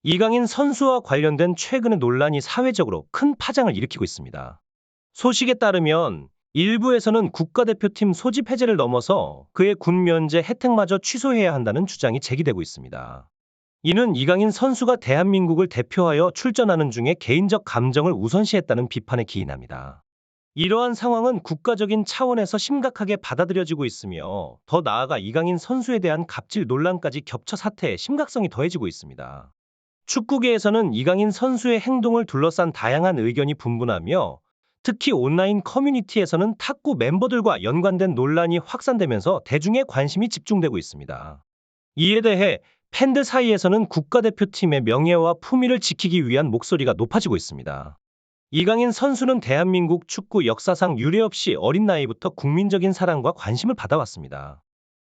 이강인 선수와 관련된 최근의 논란이 사회적으로 큰 파장을 일으키고 있습니다. 소식에 따르면 일부에서는 국가대표팀 소집 해제를 넘어서 그의 군 면제 혜택마저 취소해야 한다는 주장이 제기되고 있습니다. 이는 이강인 선수가 대한민국을 대표하여 출전하는 중에 개인적 감정을 우선시했다는 비판에 기인합니다. 이러한 상황은 국가적인 차원에서 심각하게 받아들여지고 있으며 더 나아가 이강인 선수에 대한 갑질 논란까지 겹쳐 사태의 심각성이 더해지고 있습니다. 축구계에서는 이강인 선수의 행동을 둘러싼 다양한 의견이 분분하며 특히 온라인 커뮤니티에서는 탁구 멤버들과 연관된 논란이 확산되면서 대중의 관심이 집중되고 있습니다. 이에 대해 팬들 사이에서는 국가대표팀의 명예와 품위를 지키기 위한 목소리가 높아지고 있습니다. 이강인 선수는 대한민국 축구 역사상 유례없이 어린 나이부터 국민적인 사랑과 관심을 받아왔습니다.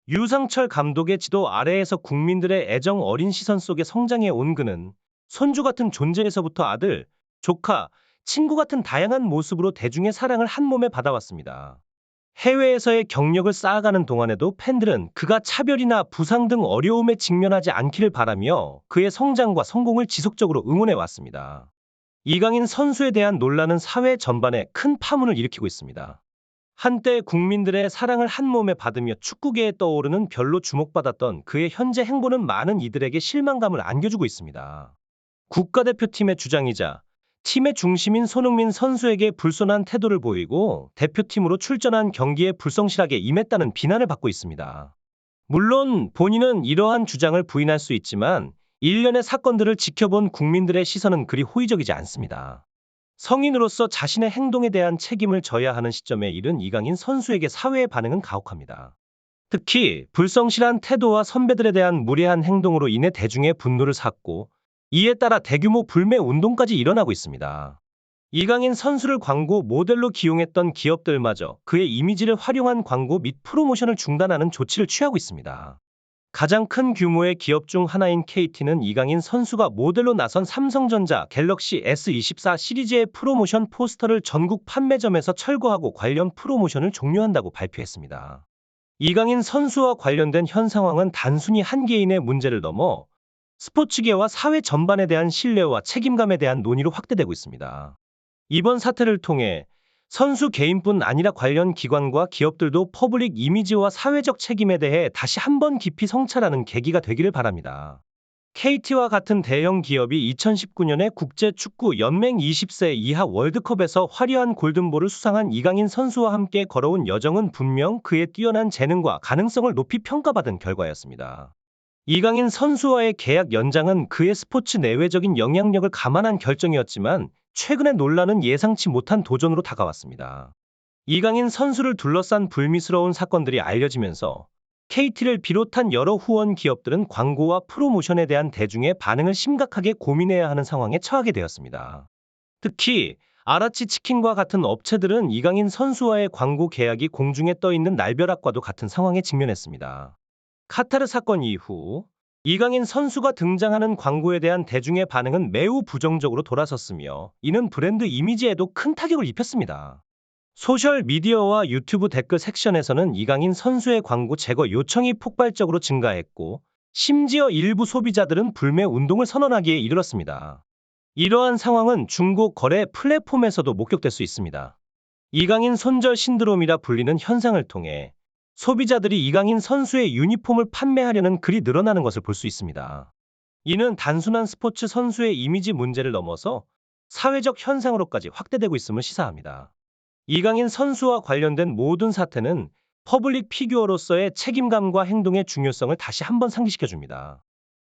유상철 감독의 지도 아래에서 국민들의 애정 어린 시선 속에 성장해 온 그는 손주 같은 존재에서부터 아들, 조카, 친구 같은 다양한 모습으로 대중의 사랑을 한몸에 받아왔습니다. 해외에서의 경력을 쌓아가는 동안에도 팬들은 그가 차별이나 부상 등 어려움에 직면하지 않기를 바라며 그의 성장과 성공을 지속적으로 응원해 왔습니다. 이강인 선수에 대한 논란은 사회 전반에 큰 파문을 일으키고 있습니다. 한때 국민들의 사랑을 한몸에 받으며 축구계에 떠오르는 별로 주목받았던 그의 현재 행보는 많은 이들에게 실망감을 안겨주고 있습니다. 국가대표팀의 주장이자 팀의 중심인 손흥민 선수에게 불손한 태도를 보이고 대표팀으로 출전한 경기에 불성실하게 임했다는 비난을 받고 있습니다. 물론 본인은 이러한 주장을 부인할 수 있지만 일련의 사건들을 지켜본 국민들의 시선은 그리 호의적이지 않습니다. 성인으로서 자신의 행동에 대한 책임을 져야 하는 시점에 이른 이강인 선수에게 사회의 반응은 가혹합니다. 특히 불성실한 태도와 선배들에 대한 무례한 행동으로 인해 대중의 분노를 샀고 이에 따라 대규모 불매 운동까지 일어나고 있습니다. 이강인 선수를 광고 모델로 기용했던 기업들마저 그의 이미지를 활용한 광고 및 프로모션을 중단하는 조치를 취하고 있습니다. 가장 큰 규모의 기업 중 하나인 KT는 이강인 선수가 모델로 나선 삼성전자 갤럭시 S24 시리즈의 프로모션 포스터를 전국 판매점에서 철거하고 관련 프로모션을 종료한다고 발표했습니다. 이강인 선수와 관련된 현 상황은 단순히 한 개인의 문제를 넘어 스포츠계와 사회 전반에 대한 신뢰와 책임감에 대한 논의로 확대되고 있습니다. 이번 사태를 통해 선수 개인뿐 아니라 관련 기관과 기업들도 퍼블릭 이미지와 사회적 책임에 대해 다시 한번 깊이 성찰하는 계기가 되기를 바랍니다. KT와 같은 대형 기업이 2019년에 국제축구연맹 20세 이하 월드컵에서 화려한 골든볼을 수상한 이강인 선수와 함께 걸어온 여정은 분명 그의 뛰어난 재능과 가능성을 높이 평가받은 결과였습니다. 이강인 선수와의 계약 연장은 그의 스포츠 내외적인 영향력을 감안한 결정이었지만 최근의 논란은 예상치 못한 도전으로 다가왔습니다. 이강인 선수를 둘러싼 불미스러운 사건들이 알려지면서 KT를 비롯한 여러 후원 기업들은 광고와 프로모션에 대한 대중의 반응을 심각하게 고민해야 하는 상황에 처하게 되었습니다. 특히 아라치 치킨과 같은 업체들은 이강인 선수와의 광고 계약이 공중에 떠 있는 날벼락과도 같은 상황에 직면했습니다. 카타르 사건 이후 이강인 선수가 등장하는 광고에 대한 대중의 반응은 매우 부정적으로 돌아섰으며 이는 브랜드 이미지에도 큰 타격을 입혔습니다. 소셜미디어와 유튜브 댓글 섹션에서는 이강인 선수의 광고 제거 요청이 폭발적으로 증가했고 심지어 일부 소비자들은 불매 운동을 선언하기에 이르렀습니다. 이러한 상황은 중고 거래 플랫폼에서도 목격될 수 있습니다. 이강인 손절 신드롬이라 불리는 현상을 통해 소비자들이 이강인 선수의 유니폼을 판매하려는 글이 늘어나는 것을 볼 수 있습니다. 이는 단순한 스포츠 선수의 이미지 문제를 넘어서 사회적 현상으로까지 확대되고 있음을 시사합니다. 이강인 선수와 관련된 모든 사태는 퍼블릭 피규어로서의 책임감과 행동의 중요성을 다시 한번 상기시켜줍니다.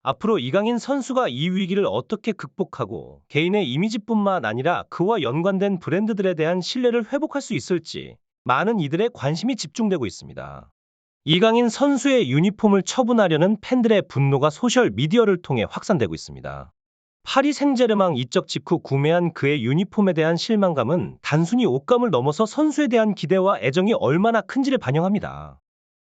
앞으로 이강인 선수가 이 위기를 어떻게 극복하고 개인의 이미지뿐만 아니라 그와 연관된 브랜드들에 대한 신뢰를 회복할 수 있을지 많은 이들의 관심이 집중되고 있습니다. 이강인 선수의 유니폼을 처분하려는 팬들의 분노가 소셜미디어를 통해 확산되고 있습니다. 파리 생제르맹 이적 직후 구매한 그의 유니폼에 대한 실망감은 단순히 옷감을 넘어서 선수에 대한 기대와 애정이 얼마나 큰지를 반영합니다.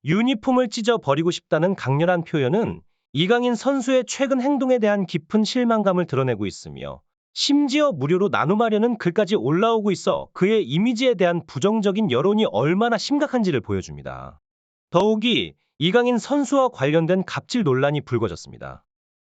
유니폼을 찢어 버리고 싶다는 강렬한 표현은 이강인 선수의 최근 행동에 대한 깊은 실망감을 드러내고 있으며 심지어 무료로 나눔하려는 글까지 올라오고 있어 그의 이미지에 대한 부정적인 여론이 얼마나 심각한지를 보여줍니다. 더욱이 이강인 선수와 관련된 갑질 논란이 불거졌습니다.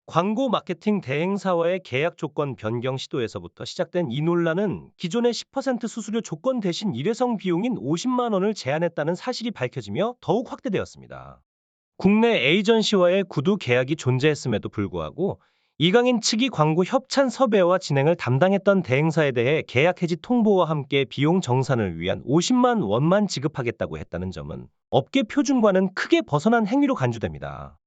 광고 마케팅 대행사와의 계약 조건 변경 시도에서부터 시작된 이 논란은 기존의 10% 수수료 조건 대신 일회성 비용인 50만 원을 제한했다는 사실이 밝혀지며 더욱 확대되었습니다. 국내 에이전시와의 구두 계약이 존재했음에도 불구하고 이강인 측이 광고 협찬 섭외와 진행을 담당했던 대행사에 대해 계약 해지 통보와 함께 비용 정산을 위한 50만 원만 지급하겠다고 했다는 점은 업계 표준과는 크게 벗어난 행위로 간주됩니다.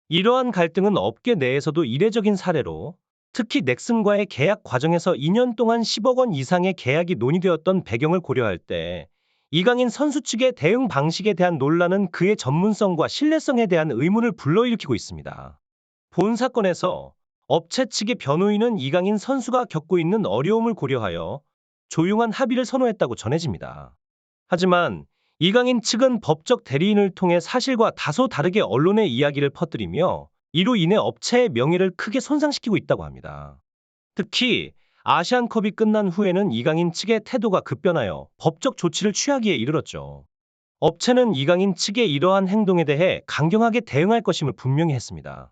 이러한 갈등은 업계 내에서도 이례적인 사례로, 특히 넥슨과의 계약 과정에서 2년 동안 10억 원 이상의 계약이 논의되었던 배경을 고려할 때 이강인 선수 측의 대응 방식에 대한 논란은 그의 전문성과 신뢰성에 대한 의문을 불러일으키고 있습니다. 본 사건에서 업체 측의 변호인은 이강인 선수가 겪고 있는 어려움을 고려하여 조용한 합의를 선호했다고 전해집니다. 하지만 이강인 측은 법적 대리인을 통해 사실과 다소 다르게 언론에 이야기를 퍼뜨리며 이로 인해 업체의 명예를 크게 손상시키고 있다고 합니다. 특히 아시안컵이 끝난 후에는 이강인 측의 태도가 급변하여 법적 조치를 취하기에 이르렀죠. 업체는 이강인 측의 이러한 행동에 대해 강경하게 대응할 것임을 분명히 했습니다.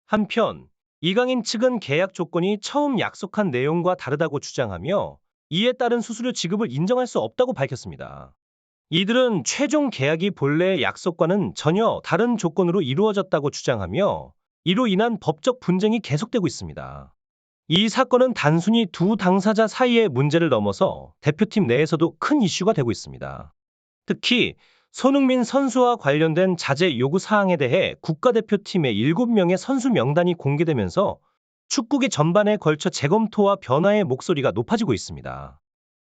한편 이강인 측은 계약 조건이 처음 약속한 내용과 다르다고 주장하며 이에 따른 수수료 지급을 인정할 수 없다고 밝혔습니다. 이들은 최종 계약이 본래의 약속과는 전혀 다른 조건으로 이루어졌다고 주장하며 이로 인한 법적 분쟁이 계속되고 있습니다. 이 사건은 단순히 두 당사자 사이의 문제를 넘어서 대표팀 내에서도 큰 이슈가 되고 있습니다. 특히 손흥민 선수와 관련된 자제 요구 사항에 대해 국가대표팀의 7명의 선수 명단이 공개되면서 축구계 전반에 걸쳐 재검토와 변화의 목소리가 높아지고 있습니다.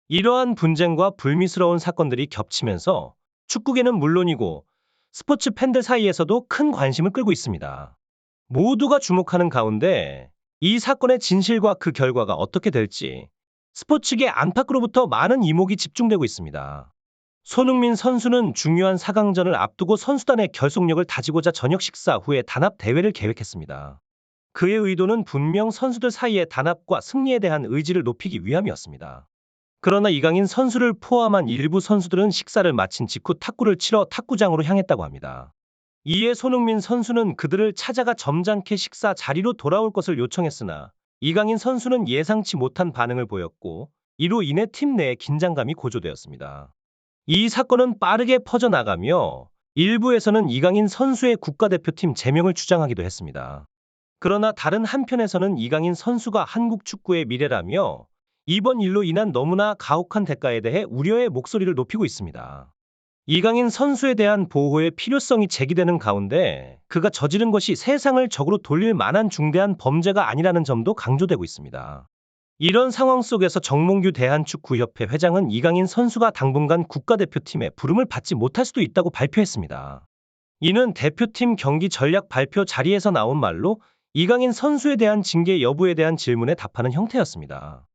이러한 분쟁과 불미스러운 사건들이 겹치면서 축구계는 물론이고 스포츠 팬들 사이에서도 큰 관심을 끌고 있습니다. 모두가 주목하는 가운데 이 사건의 진실과 그 결과가 어떻게 될지 스포츠계 안팎으로부터 많은 이목이 집중되고 있습니다. 손흥민 선수는 중요한 4강전을 앞두고 선수단의 결속력을 다지고자 저녁 식사 후에 단합 대회를 계획했습니다. 그의 의도는 분명 선수들 사이의 단합과 승리에 대한 의지를 높이기 위함이었습니다. 그러나 이강인 선수를 포함한 일부 선수들은 식사를 마친 직후 탁구를 치러 탁구장으로 향했다고 합니다. 이에 손흥민 선수는 그들을 찾아가 점잖게 식사 자리로 돌아올 것을 요청했으나 이강인 선수는 예상치 못한 반응을 보였고 이로 인해 팀 내에 긴장감이 고조되었습니다. 이 사건은 빠르게 퍼져나가며 일부에서는 이강인 선수의 국가대표팀 제명을 주장하기도 했습니다. 그러나 다른 한편에서는 이강인 선수가 한국 축구의 미래라며 이번 일로 인한 너무나 가혹한 대가에 대해 우려의 목소리를 높이고 있습니다. 이강인 선수에 대한 보호의 필요성이 제기되는 가운데 그가 저지른 것이 세상을 적으로 돌릴 만한 중대한 범죄가 아니라는 점도 강조되고 있습니다. 이런 상황 속에서 정몽규 대한축구협회 회장은 이강인 선수가 당분간 국가대표팀에 부름을 받지 못할 수도 있다고 발표했습니다. 이는 대표팀 경기 전략 발표 자리에서 나온 말로 이강인 선수에 대한 징계 여부에 대한 질문에 답하는 형태였습니다.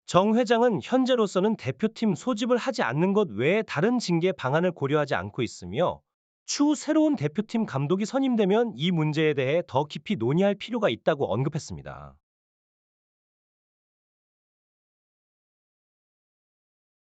정 회장은 현재로서는 대표팀 소집을 하지 않는 것 외에 다른 징계 방안을 고려하지 않고 있으며 추후 새로운 대표팀 감독이 선임되면 이 문제에 대해 더 깊이 논의할 필요가 있다고 언급했습니다.